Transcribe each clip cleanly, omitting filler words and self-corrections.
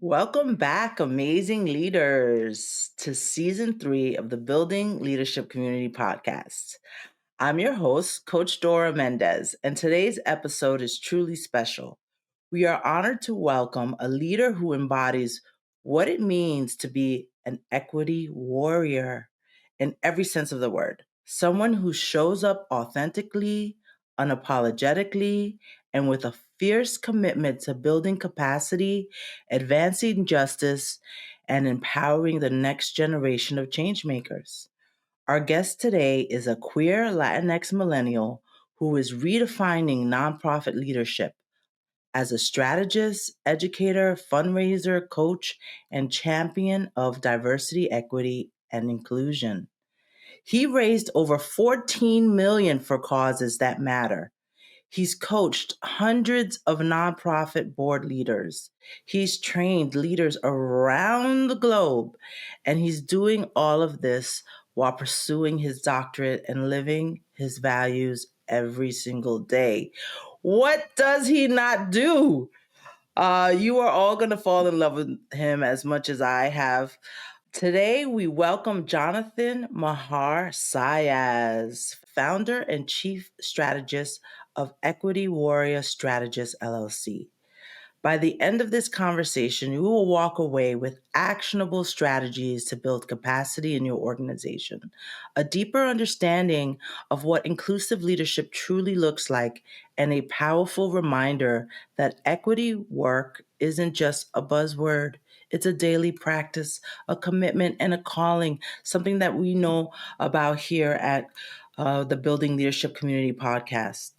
Welcome back, amazing leaders, to season 3 of the Building Leadership Community Podcast. I'm your host, Coach DoraM, and today's episode is truly special. We are honored to welcome a leader who embodies what it means to be an equity warrior in every sense of the word. Someone who shows up authentically, unapologetically, and with a fierce commitment to building capacity, advancing justice, and empowering the next generation of changemakers. Our guest today is a queer Latinx millennial who is redefining nonprofit leadership as a strategist, educator, fundraiser, coach, and champion of diversity, equity, and inclusion. He raised over 14 million for causes that matter. He's coached hundreds of nonprofit board leaders. He's trained leaders around the globe, and he's doing all of this while pursuing his doctorate and living his values every single day. What does he not do? You are all going to fall in love with him as much as I have. Today, we welcome Jonathan Meagher-Zayas, founder and chief strategist of Equity Warrior Strategists LLC. By the end of this conversation, you will walk away with actionable strategies to build capacity in your organization, a deeper understanding of what inclusive leadership truly looks like, and a powerful reminder that equity work isn't just a buzzword. It's a daily practice, a commitment, and a calling, something that we know about here at the Building Leadership Community Podcast.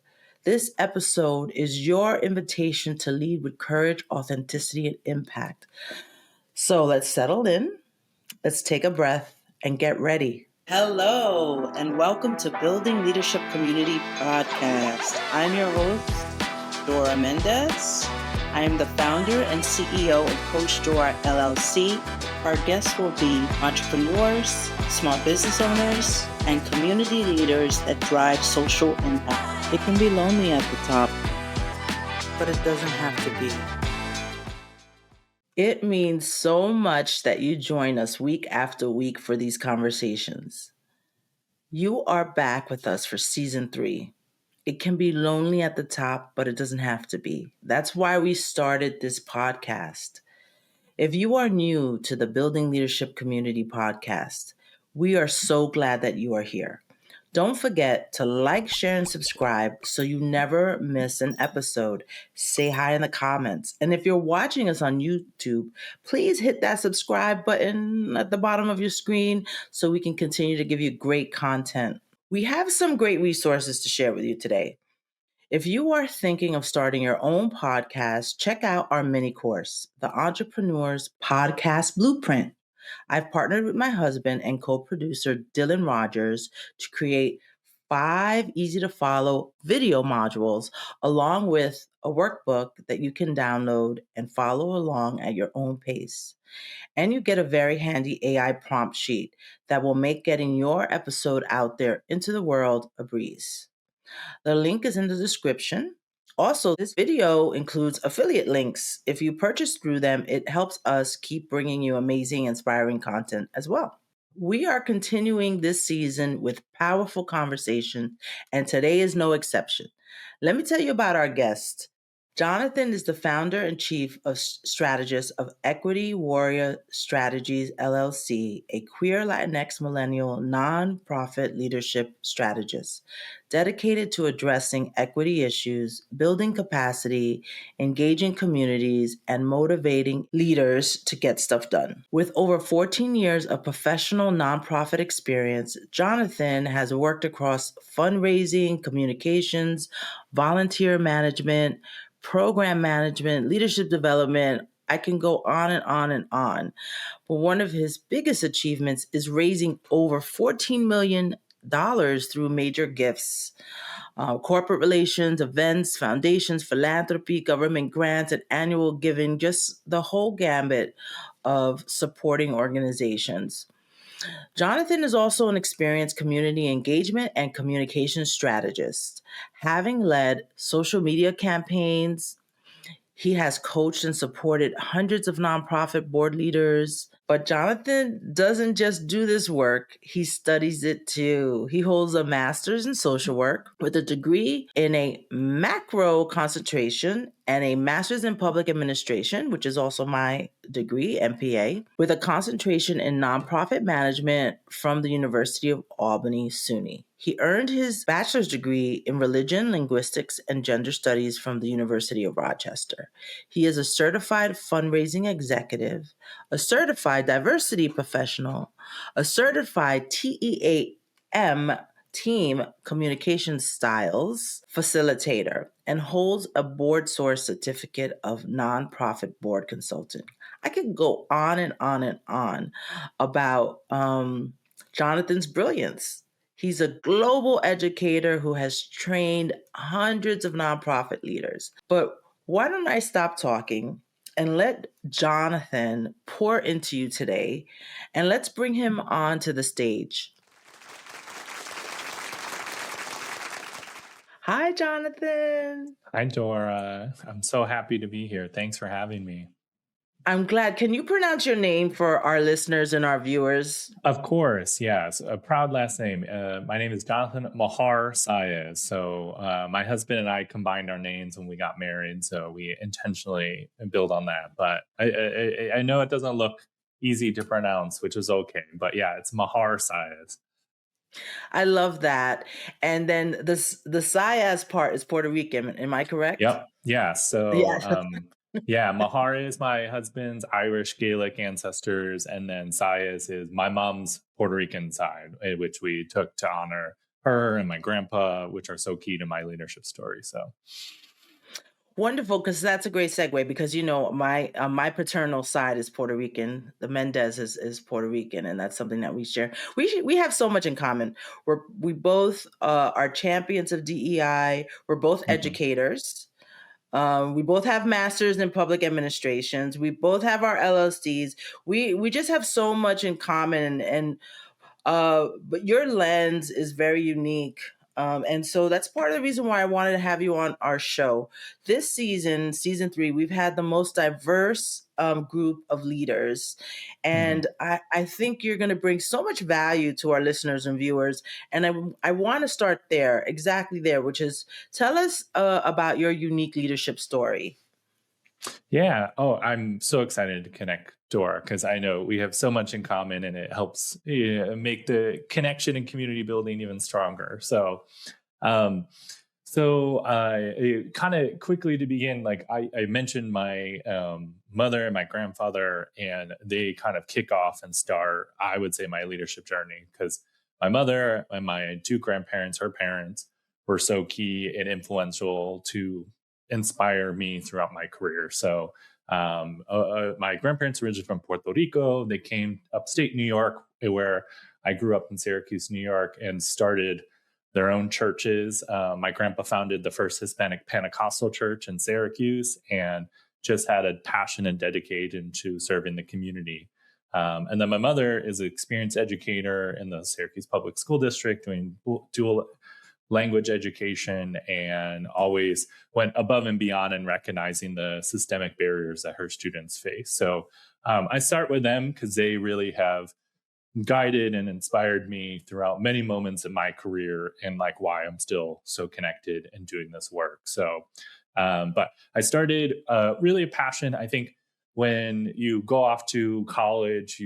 This episode is your invitation to lead with courage, authenticity, and impact. So let's settle in, let's take a breath, and get ready. Hello, and welcome to Building Leadership Community Podcast. I'm your host, Dora Mendez. I am the founder and CEO of Coach Dora LLC. Our guests will be entrepreneurs, small business owners, and community leaders that drive social impact. It can be lonely at the top, but it doesn't have to be. It means so much that you join us week after week for these conversations. You are back with us for season 3. It can be lonely at the top, but it doesn't have to be. That's why we started this podcast. If you are new to the Building Leadership Community Podcast, we are so glad that you are here. Don't forget to like, share, and subscribe so you never miss an episode. Say hi in the comments. And if you're watching us on YouTube, please hit that subscribe button at the bottom of your screen so we can continue to give you great content. We have some great resources to share with you today. If you are thinking of starting your own podcast, check out our mini course, The Entrepreneur's Podcast Blueprint. I've partnered with my husband and co-producer Dylan Rogers to create 5 easy-to-follow video modules along with a workbook that you can download and follow along at your own pace. And you get a very handy AI prompt sheet that will make getting your episode out there into the world a breeze. The link is in the description. Also, this video includes affiliate links. If you purchase through them, it helps us keep bringing you amazing, inspiring content as well. We are continuing this season with powerful conversation, and today is no exception. Let me tell you about our guest. Jonathan is the founder and chief of strategist of Equity Warrior Strategies LLC, a queer Latinx millennial nonprofit leadership strategist dedicated to addressing equity issues, building capacity, engaging communities, and motivating leaders to get stuff done. With over 14 years of professional nonprofit experience, Jonathan has worked across fundraising, communications, volunteer management, program management, leadership development. I can go on and on and on. But one of his biggest achievements is raising over $14 million through major gifts, corporate relations, events, foundations, philanthropy, government grants, and annual giving, just the whole gambit of supporting organizations. Jonathan is also an experienced community engagement and communication strategist, having led social media campaigns. He has coached and supported hundreds of nonprofit board leaders. But Jonathan doesn't just do this work, he studies it too. He holds a master's in social work with a degree in a macro concentration and a master's in public administration, which is also my degree, MPA, with a concentration in nonprofit management from the University of Albany, SUNY. He earned his bachelor's degree in religion, linguistics, and gender studies from the University of Rochester. He is a certified fundraising executive, a certified diversity professional, a certified TEAM team communication styles facilitator, and holds a board source certificate of nonprofit board consulting. I could go on and on and on about Jonathan's brilliance. He's a global educator who has trained hundreds of nonprofit leaders. But why don't I stop talking and let Jonathan pour into you today, and let's bring him onto the stage. Hi, Jonathan. Hi, Dora. I'm so happy to be here. Thanks for having me. I'm glad. Can you pronounce your name for our listeners and our viewers? Of course, yes. A proud last name. My name is Jonathan Meagher-Zayas. So my husband and I combined our names when we got married. So we intentionally build on that. But I know it doesn't look easy to pronounce, which is okay. But yeah, it's Meagher-Zayas. I love that. And then the Zayas part is Puerto Rican. Am I correct? Yep. Yeah. So Yeah. yeah, Meagher is my husband's Irish Gaelic ancestors, and then Zayas is my mom's Puerto Rican side, which we took to honor her and my grandpa, which are so key to my leadership story. So Wonderful, because that's a great segue. Because my paternal side is Puerto Rican. The Mendez is Puerto Rican, and that's something that we share. We have so much in common. We both are champions of DEI. We're both educators. We both have masters in public administrations. We both have our LLCs. We just have so much in common, and but your lens is very unique. And so that's part of the reason why I wanted to have you on our show. This season, season 3, we've had the most diverse group of leaders. And I think you're going to bring so much value to our listeners and viewers. And I want to start there, exactly there, which is tell us about your unique leadership story. yeah. Oh, I'm so excited to connect, Dora, because I know we have so much in common, and it helps make the connection and community building even stronger. So, um, kind of quickly to begin, like I mentioned my mother and my grandfather, and they kind of kick off and start, I would say, my leadership journey, because my mother and my 2 grandparents, her parents, were so key and influential to inspire me throughout my career. So my grandparents were originally from Puerto Rico. They came upstate New York, where I grew up in Syracuse, New York, and started their own churches. My grandpa founded the first Hispanic Pentecostal church in Syracuse, and just had a passion and dedication to serving the community. And then my mother is an experienced educator in the Syracuse Public School District, doing dual language education, and always went above and beyond in recognizing the systemic barriers that her students face. So I start with them because they really have guided and inspired me throughout many moments in my career, and like why I'm still so connected and doing this work. So, but I started really a passion. I think when you go off to college,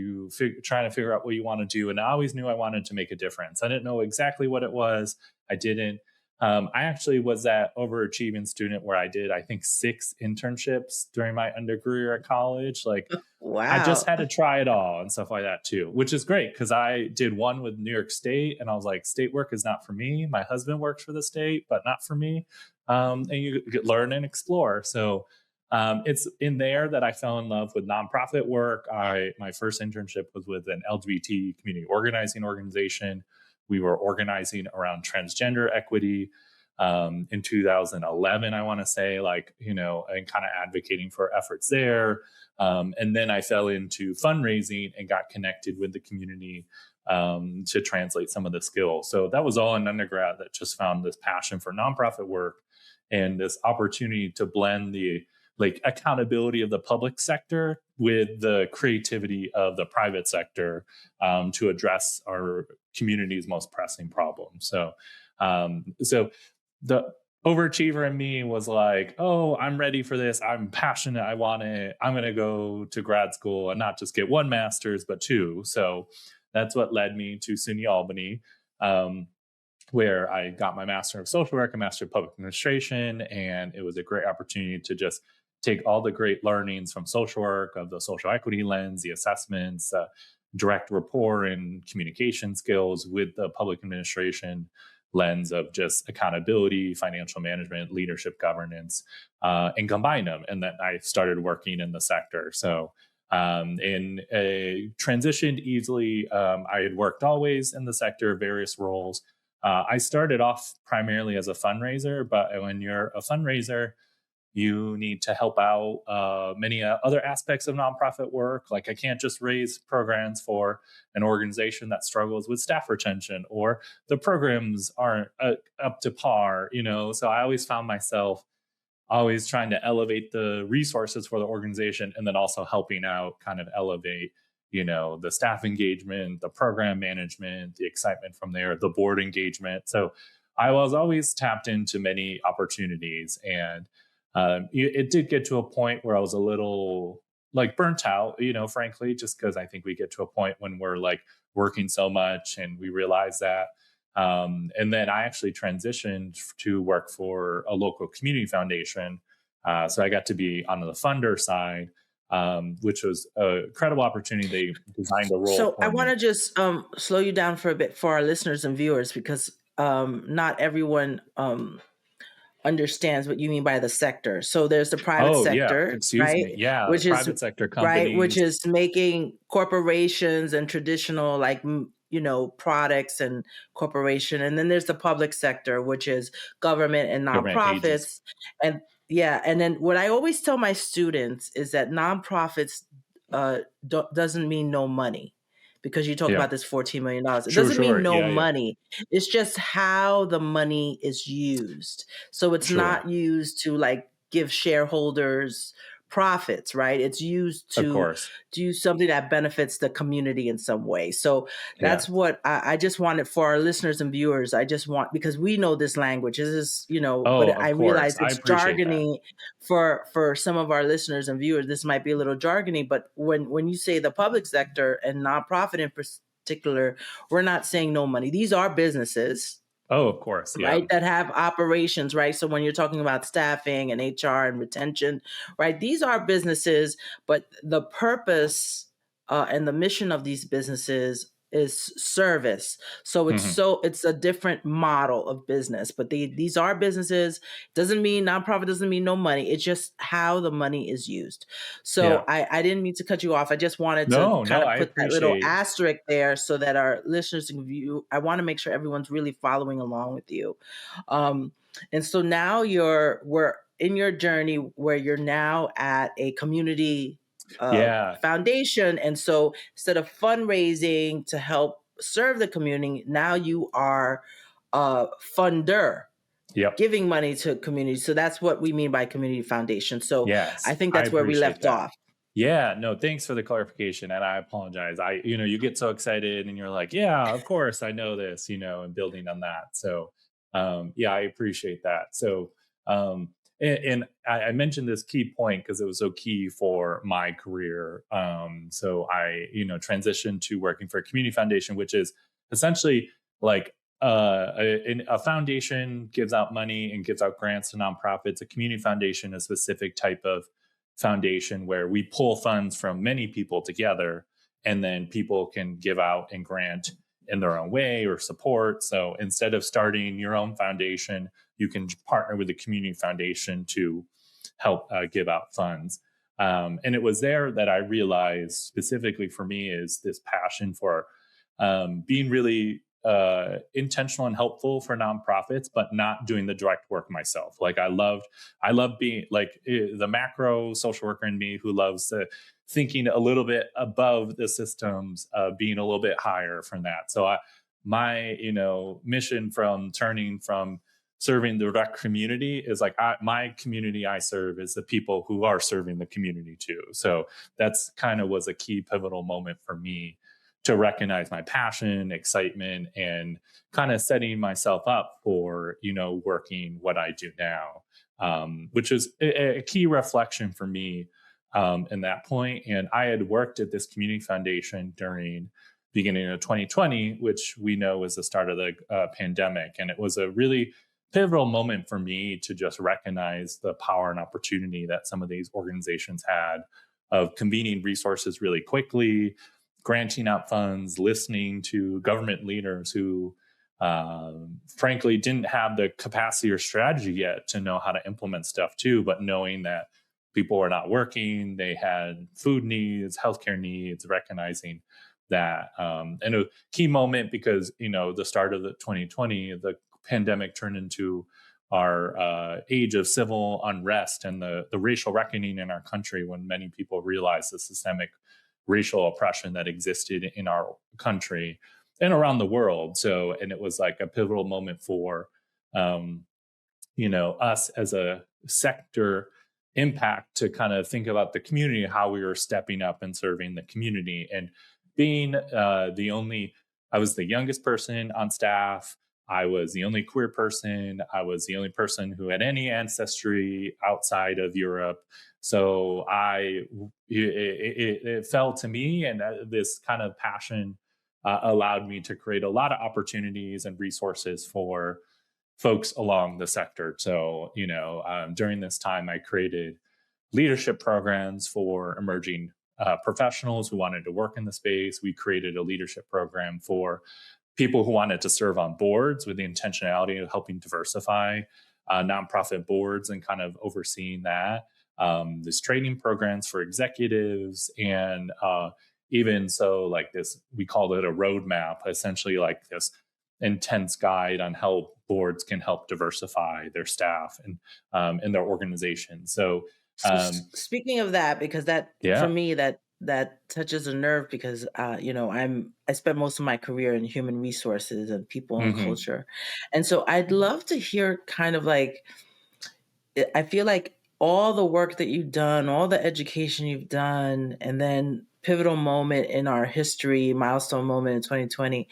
trying to figure out what you want to do. And I always knew I wanted to make a difference. I didn't know exactly what it was. I didn't. I actually was that overachieving student where I did, I think, 6 internships during my undercareer at college. Like, Wow. I just had to try it all and stuff like that too, which is great because I did one with New York State, and I was like, state work is not for me. My husband works for the state, but not for me. And you learn and explore. So it's in there that I fell in love with nonprofit work. My first internship was with an LGBT community organizing organization. We were organizing around transgender equity in 2011, I want to say, and kind of advocating for efforts there. And then I fell into fundraising and got connected with the community to translate some of the skills. So that was all in undergrad, that just found this passion for nonprofit work and this opportunity to blend the like accountability of the public sector with the creativity of the private sector to address our community's most pressing problems. So the overachiever in me was like, oh, I'm ready for this. I'm passionate. I want it. I'm going to go to grad school and not just get one master's, but two. So that's what led me to SUNY Albany, where I got my Master of Social Work and Master of Public Administration. And it was a great opportunity to just take all the great learnings from social work of the social equity lens, the assessments, direct rapport and communication skills with the public administration lens of just accountability, financial management, leadership governance, and combine them. And then I started working in the sector. So and transitioned easily. I had worked always in the sector, various roles. I started off primarily as a fundraiser, but when you're a fundraiser, you need to help out many other aspects of nonprofit work. Like I can't just raise programs for an organization that struggles with staff retention or the programs aren't up to par, So I always found myself always trying to elevate the resources for the organization and then also helping out kind of elevate the staff engagement, the program management, the excitement from there, the board engagement. So I was always tapped into many opportunities, and it did get to a point where I was a little like burnt out, frankly, just because I think we get to a point when we're like working so much and we realize that. And then I actually transitioned to work for a local community foundation. So I got to be on the funder side, which was a incredible opportunity. They designed a role So I for want me. to just slow you down for a bit for our listeners and viewers, because not everyone understands what you mean by the sector. So there's the private Oh, yeah. sector, Excuse right? me. Yeah. The Which is private sector right, which companies. is making corporations and traditional products and corporation. And then there's the public sector, which is government and Government agency. nonprofits. And yeah, and then what I always tell my students is that nonprofits doesn't mean no money. Because you talk Yeah. about this $14 million. It Sure, doesn't mean sure. no Yeah, yeah. money. It's just how the money is used. So it's Sure. not used to like give shareholders profits, right? It's used Of to course. do something that benefits the community in some way. So Yeah. that's what I just wanted for our listeners and viewers. I just want, because we know this language. This is, Oh, but I of realize course. I it's appreciate that. jargony for some of our listeners and viewers. This might be a little jargony, but when you say the public sector and nonprofit in particular, we're not saying no money. These are businesses, Oh, of course. Yeah. right, that have operations, right? So when you're talking about staffing and HR and retention, right, these are businesses, but the purpose and the mission of these businesses is service. So Hmm. it's a different model of business, but these are businesses. Doesn't mean nonprofit doesn't mean no money. It's just how the money is used. So Yeah. I didn't mean to cut you off. I just wanted to No, kind no, of I put that little appreciate. asterisk there so that our listeners can view. I want to make sure everyone's really following along with you. Um, and so now we're in your journey where you're now at a community Yeah. foundation. And so instead of fundraising to help serve the community, now you are a funder, Yep. giving money to communities. So that's what we mean by community foundation. So I Yes. think I that's where we appreciate left that. off. Yeah, no, thanks for the clarification. And I apologize. You get so excited and you're like, yeah, of course, I know this, and building on that. So, yeah, I appreciate that. So, and I mentioned this key point because it was so key for my career. So I, transitioned to working for a community foundation, which is essentially like a foundation gives out money and gives out grants to nonprofits. A community foundation, a specific type of foundation where we pull funds from many people together and then people can give out and grant in their own way or support. So instead of starting your own foundation, you can partner with the community foundation to help give out funds. And it was there that I realized specifically for me is this passion for being really intentional and helpful for nonprofits, but not doing the direct work myself. Like I love being like the macro social worker in me who loves thinking a little bit above the systems, being a little bit higher from that. So my mission from turning from serving the direct community is like my community I serve is the people who are serving the community too. So that's kind of was a key pivotal moment for me to recognize my passion, excitement, and kind of setting myself up for, working what I do now, which is a key reflection for me in that point. And I had worked at this community foundation during beginning of 2020, which we know was the start of the pandemic. And it was a really pivotal moment for me to just recognize the power and opportunity that some of these organizations had of convening resources really quickly, granting out funds, listening to government leaders who, frankly, didn't have the capacity or strategy yet to know how to implement stuff too, but knowing that people were not working, they had food needs, healthcare needs, recognizing that. And a key moment because, the start of the 2020, the pandemic turned into our age of civil unrest and the racial reckoning in our country when many people realized the systemic racial oppression that existed in our country and around the world. So, and it was like a pivotal moment for, us as a sector impact to kind of think about the community, how we were stepping up and serving the community. And being I was the youngest person on staff. I was the only queer person. I was the only person who had any ancestry outside of Europe. So it fell to me, and this kind of passion allowed me to create a lot of opportunities and resources for folks along the sector. So, during this time, I created leadership programs for emerging professionals who wanted to work in the space. We created a leadership program for people who wanted to serve on boards with the intentionality of helping diversify nonprofit boards and kind of overseeing that. There's training programs for executives and even so like this, we called it a roadmap, essentially like this intense guide on how boards can help diversify their staff and their organization. So, So speaking of that, because that for yeah. me that touches a nerve because I spent most of my career in human resources and people and Hmm. culture, and so I'd love to hear kind of like I feel like all the work that you've done, all the education you've done, and then pivotal moment in our history, milestone moment in 2020.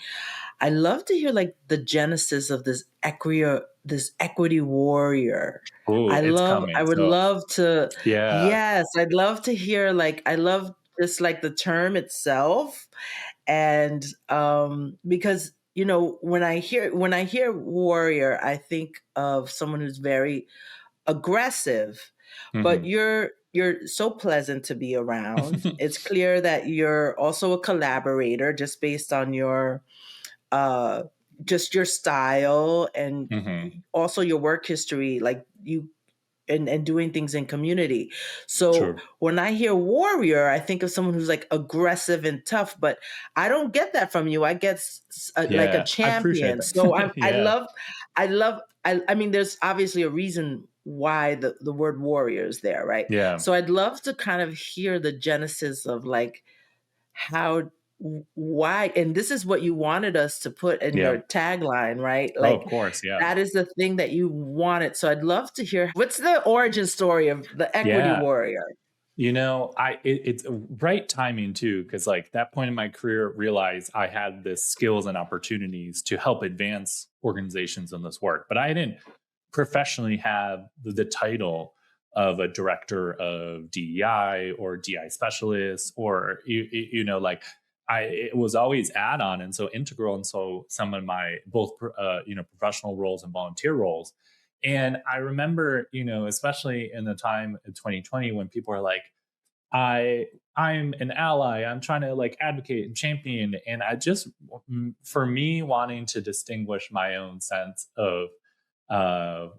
I love to hear like the genesis of this equity warrior. Oh, it's I coming. would So, love to, yeah. yes, I'd love to hear like, I love just like the term itself. And because, when I hear warrior, I think of someone who's very aggressive, but Hmm. you're so pleasant to be around. It's clear that you're also a collaborator just based on your uh just your style and Hmm. also your work history, like you and doing things in community. So True. when I hear warrior, I think of someone who's like aggressive and tough, but I don't get that from you. I get like a Yeah, I appreciate champion. So that. Yeah. I mean, there's obviously a reason why the word warrior is there, right? Yeah. So I'd love to kind of hear the genesis of like how why, and this is what you wanted us to put in your Yeah. tagline, right? Oh, of Like course. Yeah. that is the thing that you wanted. So I'd love to hear what's the origin story of the equity Yeah. warrior. It's right timing too, because like that point in my career, realized I had the skills and opportunities to help advance organizations in this work, but I didn't professionally have the title of a director of DEI or DI specialist, or like it was always add on and so integral, and so some of my both professional roles and volunteer roles. And I remember, especially in the time in 2020 when people are like, I I'm an ally. I'm trying to like advocate and champion. And I just for me wanting to distinguish my own sense of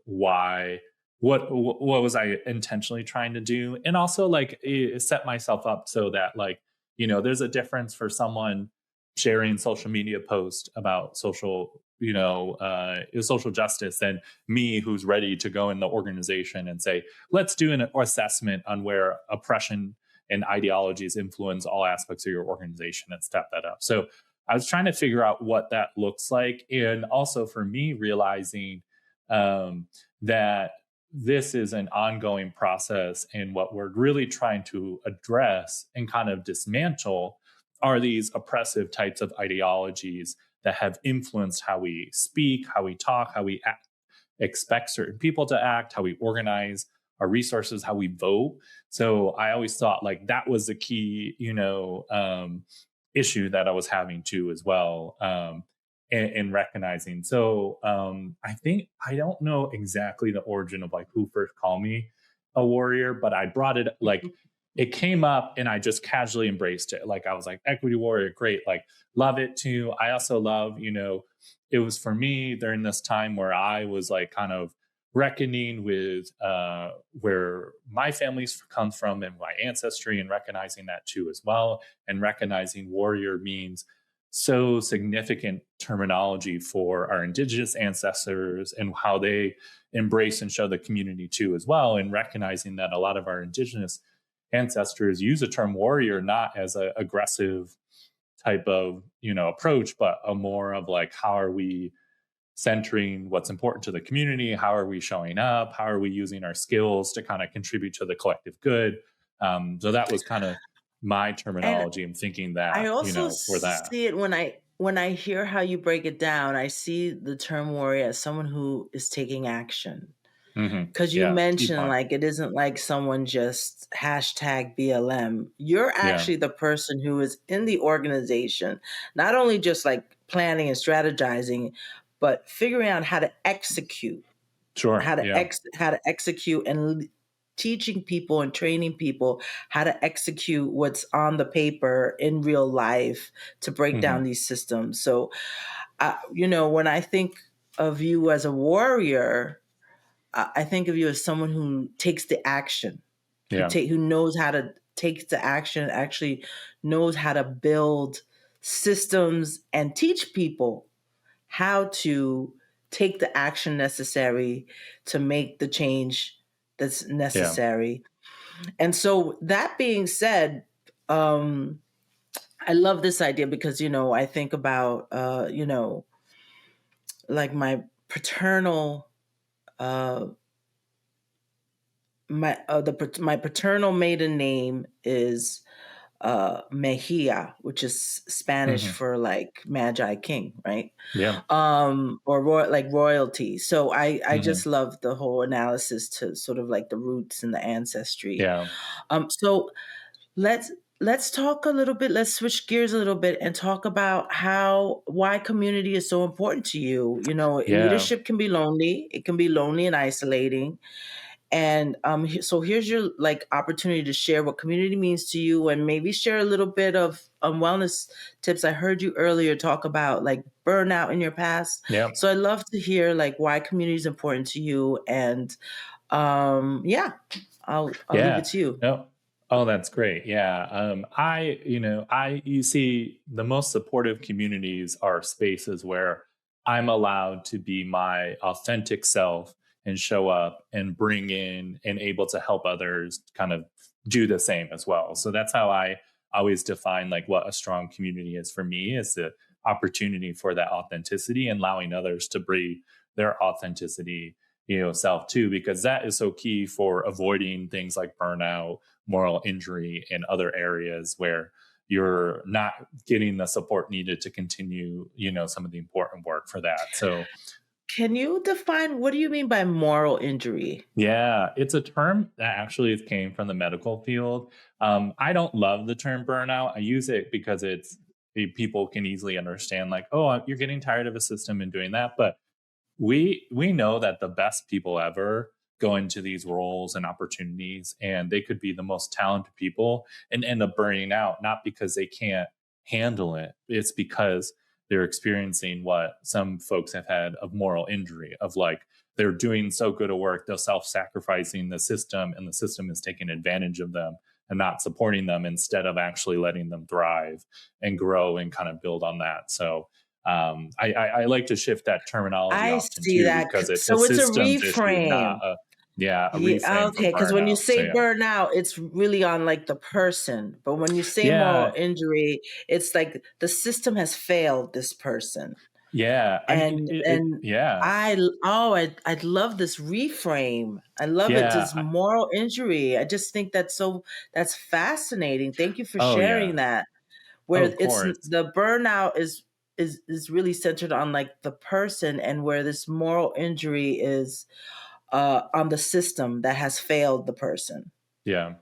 why what was I intentionally trying to do, and also like set myself up so that like there's a difference for someone sharing social media post about social justice than me who's ready to go in the organization and say let's do an assessment on where oppression and ideologies influence all aspects of your organization and step that up. So I was trying to figure out what that looks like. And also for me, realizing that this is an ongoing process. And what we're really trying to address and kind of dismantle are these oppressive types of ideologies that have influenced how we speak, how we talk, how we act, expect certain people to act, how we organize our resources, how we vote. So I always thought like that was the key, issue that I was having too as well. In recognizing. So I think I don't know exactly the origin of like who first called me a warrior, but I brought it like it came up and I just casually embraced it. Like I was like, equity warrior, great, like love it too. I also love, it was for me during this time where I was like kind of reckoning with where my family's comes from and my ancestry and recognizing that too as well. And recognizing warrior means so significant terminology for our indigenous ancestors and how they embrace and show the community too as well, and recognizing that a lot of our indigenous ancestors use the term warrior not as an aggressive type of approach, but a more of like how are we centering what's important to the community, how are we showing up, how are we using our skills to kind of contribute to the collective good. So that was kind of my And terminology. I'm thinking I that also for that. see it when I hear how you break it down. I see the term warrior as someone who is taking action. Because you Yeah, keep mentioned on. like it isn't like someone just hashtag BLM. You're Yeah, actually the person who is in the organization, not only just like planning and strategizing, but figuring out how to execute, sure. Yeah. how to execute and teaching people and training people how to execute what's on the paper in real life to break down hmm these systems. So, when I think of you as a warrior, I think of you as someone who takes the action, Yeah. who knows how to take the action, actually knows how to build systems and teach people how to take the action necessary to make the change that's Yeah. necessary. And so that being said, I love this idea because I think about like my paternal uh, my paternal maiden name is Mejia, which is Spanish hmm for like Magi King, right? Yeah. Or like royalty. So I hmm just love the whole analysis to sort of like the roots and the ancestry. Yeah. So let's let's talk a little bit. Let's switch gears a little bit and talk about why community is so important to you. Yeah. Leadership can be lonely. It can be lonely and isolating, and so here's your like opportunity to share what community means to you, and maybe share a little bit of wellness tips. I heard you earlier talk about like burnout in your past, Yeah. so I'd love to hear like why community is important to you. And yeah, I'll leave it Yeah. to you. No. Oh, that's great. Yeah. You see, the most supportive communities are spaces where I'm allowed to be my authentic self and show up and bring in and able to help others kind of do the same as well. So that's how I always define like what a strong community is for me, is the opportunity for that authenticity and allowing others to bring their authenticity self too, because that is so key for avoiding things like burnout, moral injury, and other areas where you're not getting the support needed to continue some of the important work for that. So Can you define what do you mean by moral injury? yeah, it's a term that actually came from the medical field. I don't love the term burnout. I use it because people can easily understand like, oh, you're getting tired of a system and doing that. But we know that the best people ever go into these roles and opportunities, and they could be the most talented people and end up burning out, not because they can't handle it. It's because they're experiencing what some folks have had of moral injury, of like they're doing so good a work, they're self-sacrificing the system, and the system is taking advantage of them and not supporting them instead of actually letting them thrive and grow and kind of build on that. So I like to shift that terminology I often see too, that. because it's a So it's a systems issue, not reframe. a Yeah, reframe for okay. Because when you burnout. So say yeah, burnout, it's really on like the person. But when you say moral yeah, injury, it's like the system has failed this person. Yeah, I mean, And yeah, I love this reframe. I love it. yeah, This moral injury. I just think that's fascinating. Thank you for oh sharing yeah, that. oh, Where of it's course, the burnout is really centered on like the person, and where this moral injury is on the system that has failed the person. yeah.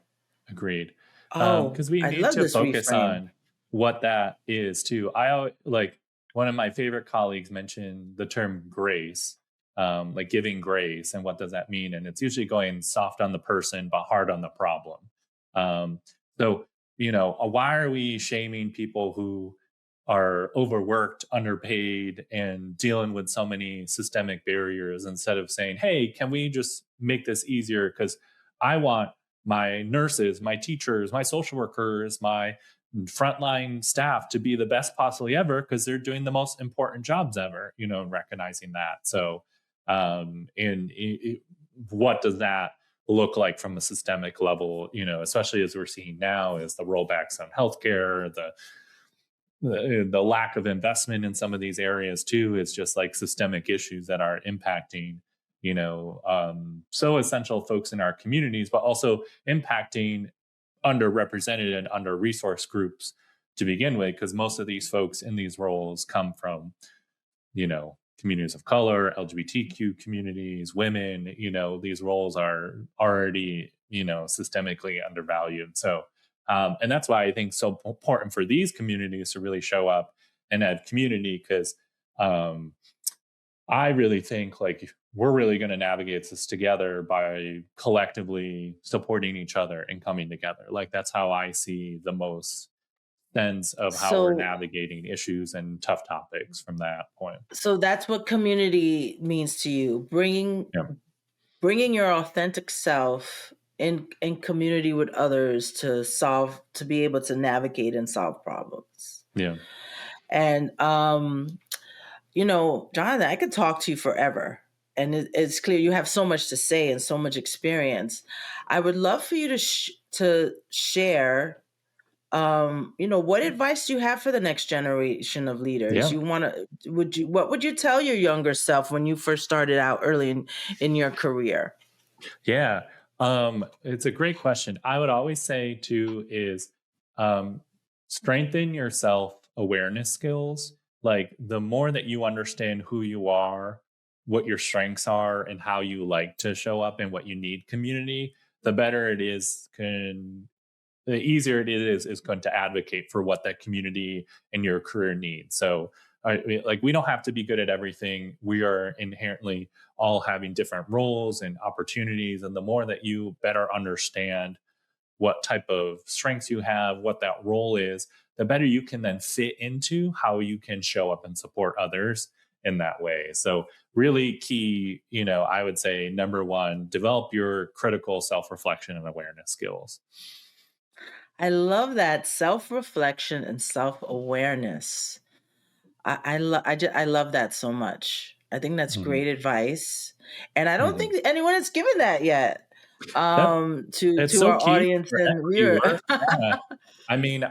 Agreed. Oh, Because we I need love to this focus reframe. on what that is too. Like one of my favorite colleagues mentioned the term grace, like giving grace, and what does that mean? And it's usually going soft on the person but hard on the problem. Um, so why are we shaming people who are overworked, underpaid, and dealing with so many systemic barriers instead of saying, "Hey, can we just make this easier?" Because I want my nurses, my teachers, my social workers, my frontline staff to be the best possibly ever because they're doing the most important jobs ever, and recognizing that. So, what does that look like from a systemic level, especially as we're seeing now is the rollbacks on healthcare, the lack of investment in some of these areas too is just like systemic issues that are impacting so essential folks in our communities, but also impacting underrepresented and under resourced groups to begin with, because most of these folks in these roles come from communities of color, LGBTQ communities, women. These roles are already systemically undervalued. So and that's why I think it's so important for these communities to really show up and have community, because um, I really think like we're really going to navigate this together by collectively supporting each other and coming together. Like that's how I see the most sense of how we're So navigating issues and tough topics from that point. so that's what community means to you. Yeah. Bringing your authentic self in community with others to be able to navigate and solve problems. Yeah. And Jonathan, I could talk to you forever. And it's clear you have so much to say and so much experience. I would love for you to share. What advice do you have for the next generation of leaders? Yeah. What would you tell your younger self when you first started out early in your career? Yeah. It's a great question. I would always say too is um, strengthen your self awareness skills. Like the more that you understand who you are, what your strengths are, and how you like to show up and what you need community, the better it is the easier it is going to advocate for what that community and your career needs. So, like, we don't have to be good at everything. We are inherently all having different roles and opportunities. And the more that you better understand what type of strengths you have, what that role is, the better you can then fit into how you can show up and support others in that way. So, really key, I would say number one, develop your critical self reflection and awareness skills. I love that self-reflection and self-awareness. I love that so much. I think that's Mhm. great advice, and I don't Mhm. think anyone has given that yet That it's to so our key audience for and equity viewer. work. Yeah. I mean,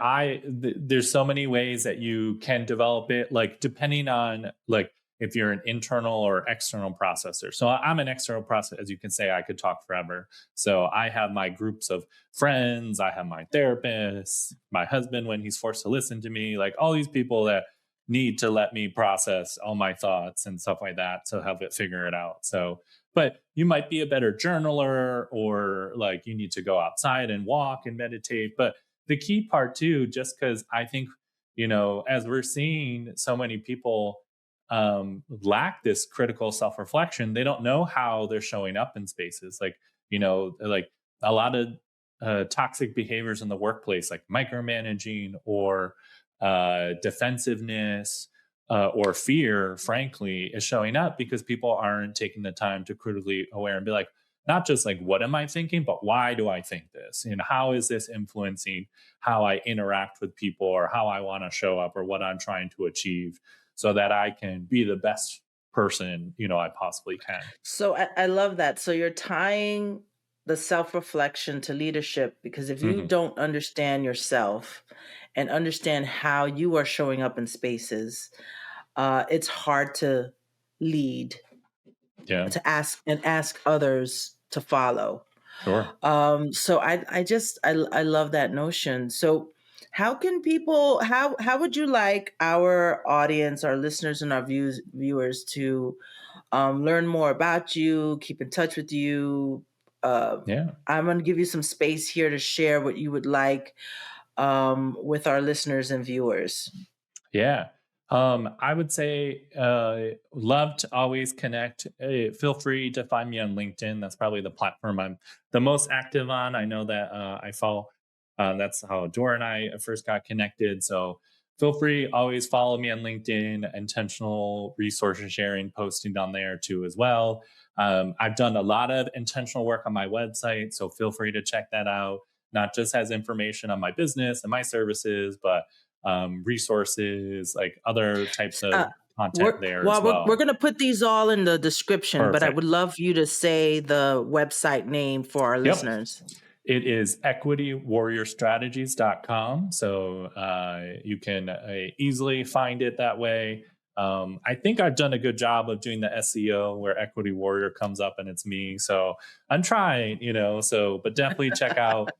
there's so many ways that you can develop it, like depending on like if you're an internal or external processor. So I'm an external processor, as you can say, I could talk forever. So I have my groups of friends, I have my therapist, my husband when he's forced to listen to me, like all these people that need to let me process all my thoughts and stuff like that to help it figure it out. So but you might be a better journaler, or like you need to go outside and walk and meditate. But the key part too, just because I think as we're seeing so many people lack this critical self-reflection, they don't know how they're showing up in spaces like a lot of toxic behaviors in the workplace, like micromanaging or defensiveness or fear, frankly, is showing up because people aren't taking the time to critically aware and be like, not just like, what am I thinking, but why do I think this? And how is this influencing how I interact with people or how I want to show up or what I'm trying to achieve so that I can be the best person, I possibly can. So I love that. So you're tying the self-reflection to leadership, because if you Hmm. don't understand yourself and understand how you are showing up in spaces, it's hard to lead, Yeah. to ask others to follow. Sure. So I love that notion. So how can people, how would you like our audience, our listeners, and our viewers to learn more about you, keep in touch with you? Uh, Yeah. I'm going to give you some space here to share what you would like with our listeners and viewers. Yeah. I would say, love to always connect. Feel free to find me on LinkedIn. That's probably the platform I'm the most active on. I know that I follow. That's how Dora and I first got connected. So feel free, always follow me on LinkedIn. Intentional resource sharing, posting on there too as well. I've done a lot of intentional work on my website, so feel free to check that out. Not just as information on my business and my services, but resources, like other types Uh, of content there as we're well. going to put these all in the description, but I would Perfect. love you to say the website name for our Yep. listeners. It is equitywarriorstrategies.com. So you can easily find it that way. I think I've done a good job of doing the SEO where Equity Warrior comes up and it's me. So I'm trying, but definitely check out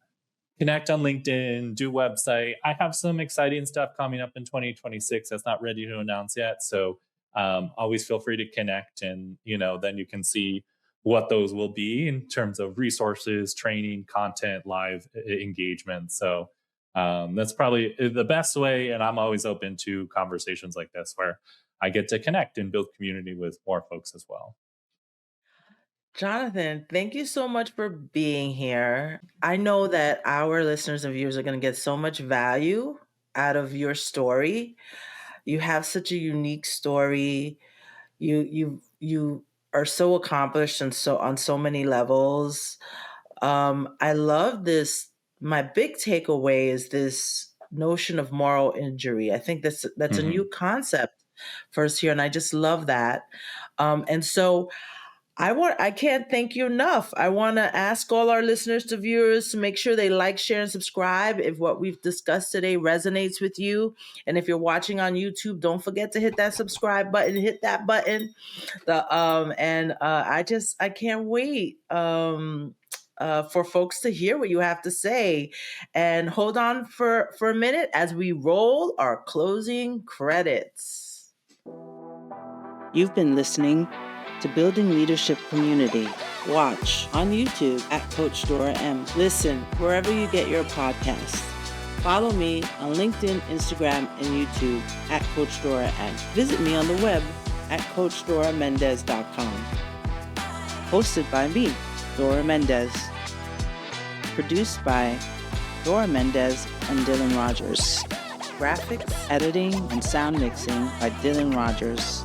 connect on LinkedIn, do website. I have some exciting stuff coming up in 2026 that's not ready to announce yet. So always feel free to connect and, then you can see what those will be in terms of resources, training, content, live engagement. So that's probably the best way. And I'm always open to conversations like this where I get to connect and build community with more folks as well. Jonathan, thank you so much for being here. I know that our listeners and viewers are going to get so much value out of your story. You have such a unique story. You are so accomplished and so on so many levels. I love this. My big takeaway is this notion of moral injury. I think that's a new Hmm. concept for us here, and I just love that. And so I can't thank you enough. I want to ask all our listeners to viewers to make sure they like, share, and subscribe if what we've discussed today resonates with you. And if you're watching on YouTube, don't forget to hit that subscribe button, hit that button. I can't wait for folks to hear what you have to say. And hold on for a minute as we roll our closing credits. You've been listening to Building Leadership Community. Watch on YouTube at Coach DoraM. Listen wherever you get your podcasts. Follow me on LinkedIn, Instagram, and YouTube at Coach DoraM. Visit me on the web at CoachDoraMendez.com. Hosted by me, Dora Mendez. Produced by Dora Mendez and Dylan Rogers. Graphics, editing, and sound mixing by Dylan Rogers.